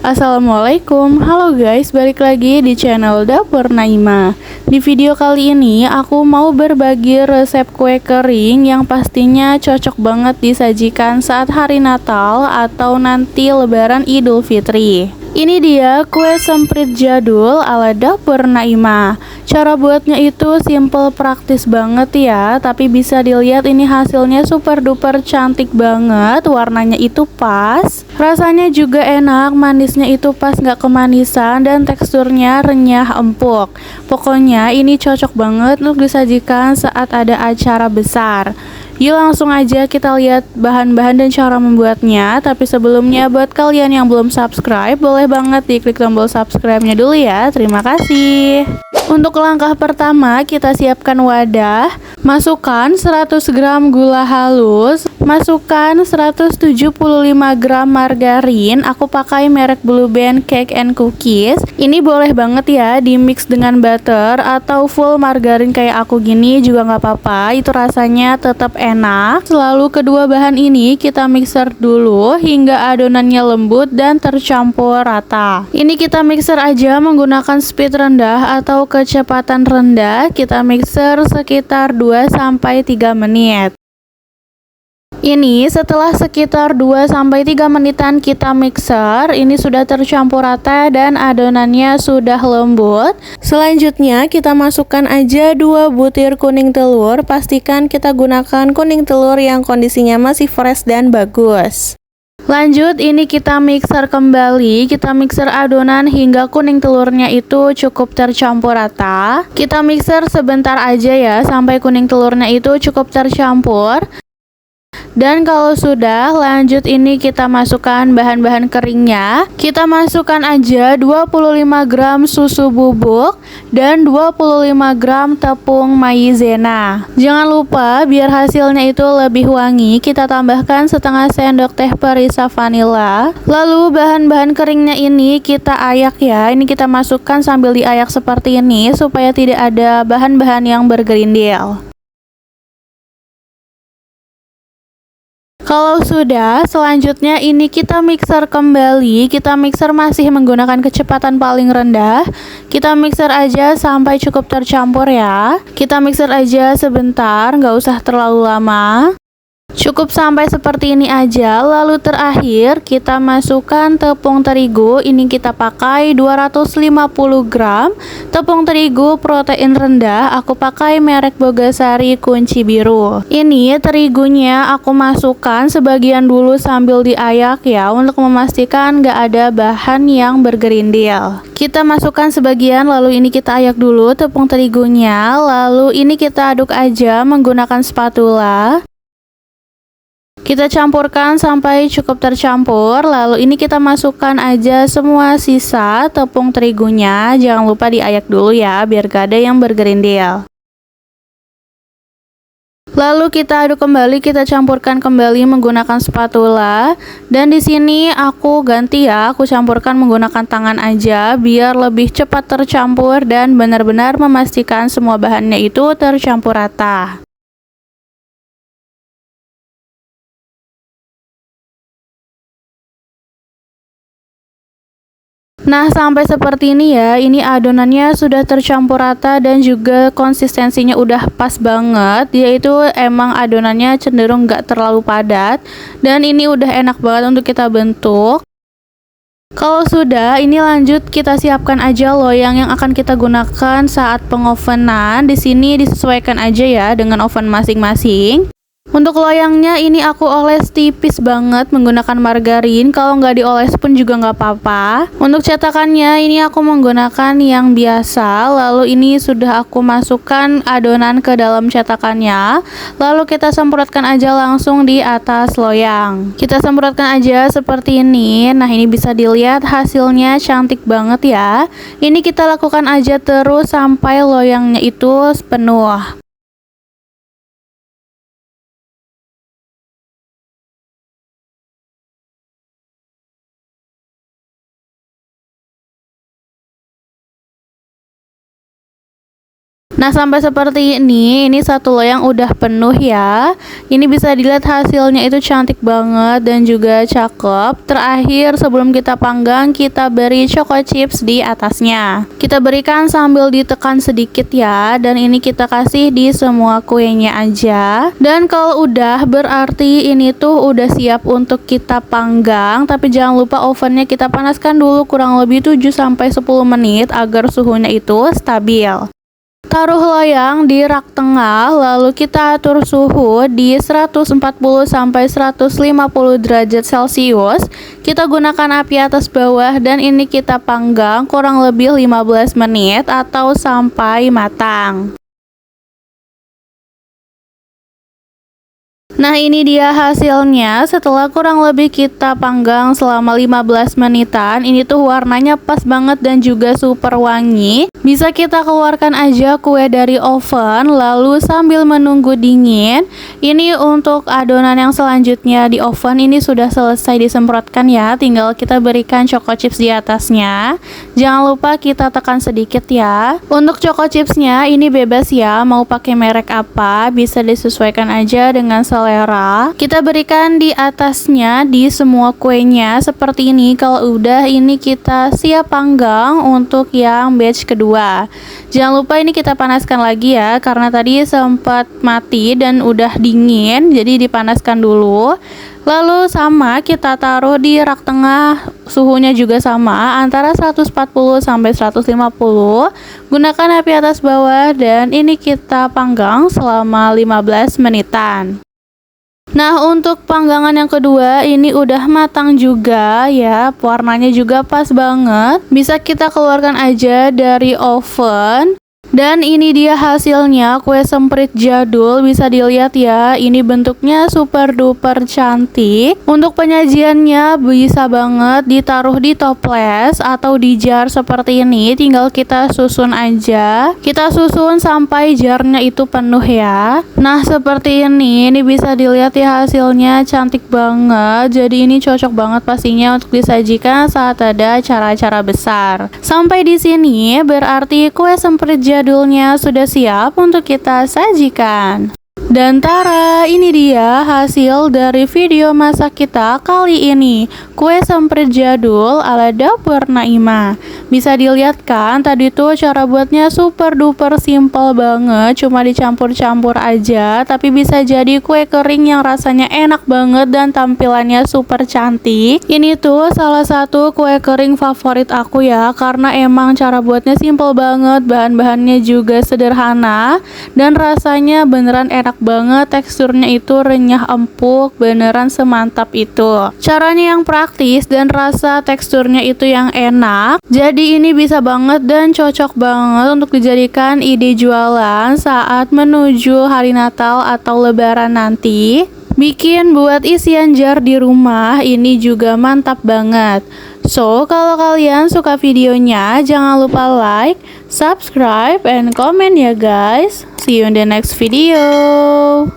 Assalamualaikum, halo guys, balik lagi di channel Dapur Naima. Di video kali ini aku mau berbagi resep kue kering yang pastinya cocok banget disajikan saat hari Natal atau nanti Lebaran Idul Fitri. Ini dia kue semprit jadul ala Dapur Naima. Cara buatnya itu simple praktis banget ya, tapi bisa dilihat ini hasilnya super duper cantik banget, warnanya itu pas, rasanya juga enak, manisnya itu pas nggak kemanisan, dan teksturnya renyah empuk. Pokoknya ini cocok banget untuk disajikan saat ada acara besar. Yuk langsung aja kita lihat bahan-bahan dan cara membuatnya. Tapi sebelumnya buat kalian yang belum subscribe, boleh banget diklik tombol subscribe-nya dulu ya. Terima kasih. Untuk langkah pertama, kita siapkan wadah, masukkan 100 gram gula halus, masukkan 175 gram margarin, aku pakai merek Blue Band Cake and Cookies. Ini boleh banget ya di mix dengan butter atau full margarin kayak aku gini juga nggak apa-apa, itu rasanya tetap enak. Lalu kedua bahan ini kita mixer dulu hingga adonannya lembut dan tercampur rata. Ini kita mixer aja menggunakan speed rendah atau kecepatan rendah, kita mixer sekitar 2-3 menit. Ini setelah sekitar 2-3 menitan kita mixer, ini sudah tercampur rata dan adonannya sudah lembut. Selanjutnya kita masukkan aja 2 butir kuning telur, pastikan kita gunakan kuning telur yang kondisinya masih fresh dan bagus. Lanjut, ini kita mixer kembali, kita mixer adonan hingga kuning telurnya itu cukup tercampur rata. Kita mixer sebentar aja ya, sampai kuning telurnya itu cukup tercampur. Dan kalau sudah, lanjut ini kita masukkan bahan-bahan keringnya. Kita masukkan aja 25 gram susu bubuk dan 25 gram tepung maizena. Jangan lupa biar hasilnya itu lebih wangi, kita tambahkan setengah sendok teh perisa vanila. Lalu bahan-bahan keringnya ini kita ayak ya. Ini kita masukkan sambil diayak seperti ini supaya tidak ada bahan-bahan yang bergerindil. Kalau sudah, selanjutnya ini kita mixer kembali. Kita mixer masih menggunakan kecepatan paling rendah. Kita mixer aja sampai cukup tercampur ya. Kita mixer aja sebentar, nggak usah terlalu lama. Cukup sampai seperti ini aja. Lalu terakhir kita masukkan tepung terigu. Ini kita pakai 250 gram tepung terigu protein rendah. Aku pakai merek Bogasari Kunci Biru. Ini terigunya aku masukkan sebagian dulu sambil diayak ya, untuk memastikan gak ada bahan yang bergerindil. Kita masukkan sebagian, lalu ini kita ayak dulu tepung terigunya. Lalu ini kita aduk aja menggunakan spatula. Kita campurkan sampai cukup tercampur. Lalu ini kita masukkan aja semua sisa tepung terigunya. Jangan lupa diayak dulu ya, biar gak ada yang bergerindil. Lalu kita aduk kembali, kita campurkan kembali menggunakan spatula. Dan di sini aku ganti ya, aku campurkan menggunakan tangan aja biar lebih cepat tercampur dan benar-benar memastikan semua bahannya itu tercampur rata. Nah, sampai seperti ini ya, ini adonannya sudah tercampur rata dan juga konsistensinya udah pas banget, yaitu emang adonannya cenderung nggak terlalu padat, dan ini udah enak banget untuk kita bentuk. Kalau sudah, ini lanjut kita siapkan aja loyang yang akan kita gunakan saat pengovenan. Di sini disesuaikan aja ya dengan oven masing-masing. Untuk loyangnya ini aku oles tipis banget menggunakan margarin. Kalau nggak dioles pun juga nggak apa-apa. Untuk cetakannya ini aku menggunakan yang biasa. Lalu ini sudah aku masukkan adonan ke dalam cetakannya. Lalu kita semprotkan aja langsung di atas loyang. Kita semprotkan aja seperti ini. Nah, ini bisa dilihat hasilnya cantik banget ya. Ini kita lakukan aja terus sampai loyangnya itu penuh. Nah, sampai seperti ini satu loyang udah penuh ya. Ini bisa dilihat hasilnya itu cantik banget dan juga cakep. Terakhir sebelum kita panggang, kita beri choco chips di atasnya. Kita berikan sambil ditekan sedikit ya, dan ini kita kasih di semua kuenya aja. Dan kalau udah berarti ini tuh udah siap untuk kita panggang, tapi jangan lupa ovennya kita panaskan dulu kurang lebih 7-10 menit agar suhunya itu stabil. Taruh loyang di rak tengah, lalu kita atur suhu di 140-150 derajat Celcius. Kita gunakan api atas bawah dan ini kita panggang kurang lebih 15 menit atau sampai matang. Nah, ini dia hasilnya setelah kurang lebih kita panggang selama 15 menitan. Ini tuh warnanya pas banget dan juga super wangi. Bisa kita keluarkan aja kue dari oven, lalu sambil menunggu dingin. Ini untuk adonan yang selanjutnya di oven ini sudah selesai disemprotkan ya. Tinggal kita berikan choco chips di atasnya. Jangan lupa kita tekan sedikit ya. Untuk choco chipsnya ini bebas ya, mau pakai merek apa, bisa disesuaikan aja dengan selera. Kita berikan di atasnya di semua kuenya seperti ini. Kalau udah, ini kita siap panggang untuk yang batch kedua. Jangan lupa ini kita panaskan lagi ya, karena tadi sempat mati dan udah dingin, jadi dipanaskan dulu. Lalu sama kita taruh di rak tengah, suhunya juga sama antara 140 sampai 150. Gunakan api atas bawah dan ini kita panggang selama 15 menitan. Nah, untuk panggangan yang kedua ini udah matang juga ya, warnanya juga pas banget. Bisa kita keluarkan aja dari oven. Dan ini dia hasilnya, kue semprit jadul. Bisa dilihat ya, ini bentuknya super duper cantik. Untuk penyajiannya bisa banget ditaruh di toples atau di jar seperti ini. Tinggal kita susun aja. Kita susun sampai jarnya itu penuh ya. Nah, seperti ini bisa dilihat ya hasilnya cantik banget. Jadi ini cocok banget pastinya untuk disajikan saat ada acara-acara besar. Sampai di sini berarti kue semprit jadulnya sudah siap untuk kita sajikan. Dan tara, ini dia hasil dari video masak kita kali ini, kue semprit jadul ala dapur Naimah. Bisa dilihat kan, tadi tuh cara buatnya super duper simple banget, cuma dicampur-campur aja, tapi bisa jadi kue kering yang rasanya enak banget dan tampilannya super cantik. Ini tuh salah satu kue kering favorit aku ya, karena emang cara buatnya simple banget, bahan-bahannya juga sederhana, dan rasanya beneran enak banget, teksturnya itu renyah empuk, beneran semantap itu. Caranya yang praktis dan rasa teksturnya itu yang enak. Jadi ini bisa banget dan cocok banget untuk dijadikan ide jualan saat menuju hari Natal atau Lebaran nanti. Bikin buat isian jar di rumah ini juga mantap banget. So, kalau kalian suka videonya, jangan lupa like, subscribe, and comment ya guys. See you in the next video.